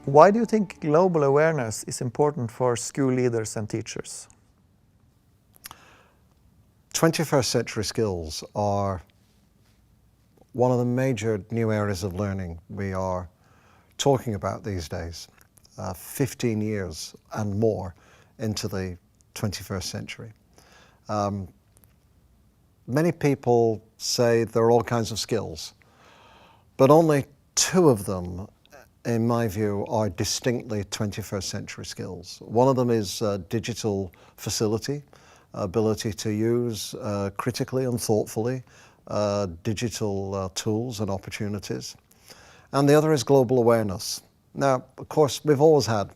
Why do you think global awareness is important for school leaders and teachers? 21st century skills are one of the major new areas of learning we are talking about these days, 15 years and more into the 21st century. Many people say there are all kinds of skills, but only two of them, in my view, are distinctly 21st century skills. One of them is digital facility, ability to use critically and thoughtfully digital tools and opportunities. And the other is global awareness. Now, of course, we've always had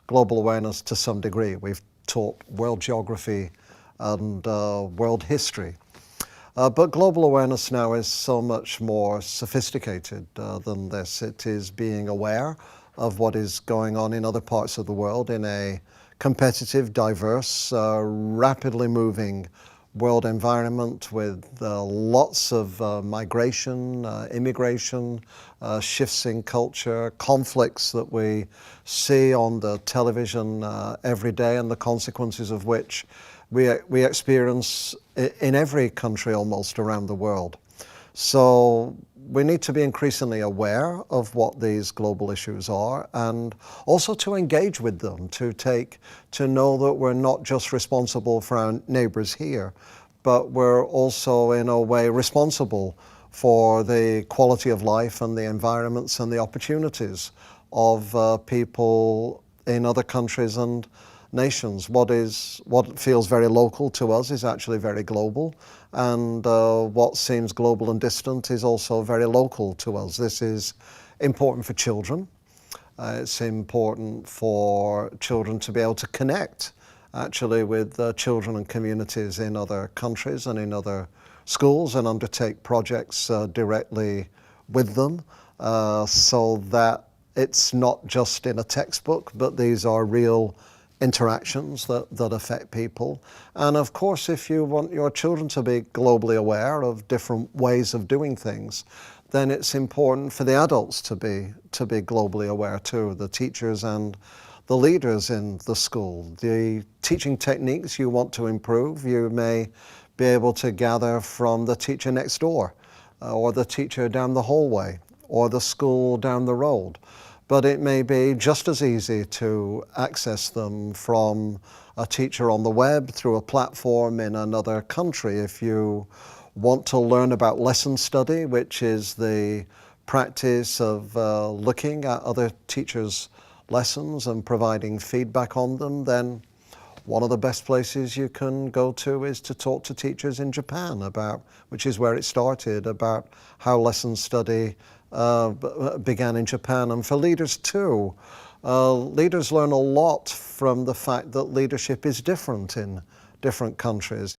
global awareness to some degree. We've taught world geography and world history. But global awareness now is so much more sophisticated than this. It is being aware of what is going on in other parts of the world in a competitive, diverse, rapidly moving world environment with lots of migration, immigration, shifts in culture, conflicts that we see on the television every day, and the consequences of which we experience in every country almost around the world. So we need to be increasingly aware of what these global issues are, and also to engage with them, to know that we're not just responsible for our neighbors here, but we're also in a way responsible for the quality of life and the environments and the opportunities of people in other countries and nations. What feels very local to us is actually very global, and what seems global and distant is also very local to us. This is important for children. It's important for children to be able to connect actually with children and communities in other countries and in other schools, and undertake projects directly with them, so that it's not just in a textbook, but these are real interactions that affect people. And of course, if you want your children to be globally aware of different ways of doing things, then it's important for the adults to be globally aware too, the teachers and the leaders in the school. The teaching techniques you want to improve, you may be able to gather from the teacher next door, or the teacher down the hallway, or the school down the road. But it may be just as easy to access them from a teacher on the web, through a platform in another country. If you want to learn about lesson study, which is the practice of looking at other teachers' lessons and providing feedback on them, then one of the best places you can go to is to talk to teachers in Japan about, which is where it started, about how lesson study began in Japan. And for leaders too, leaders learn a lot from the fact that leadership is different in different countries.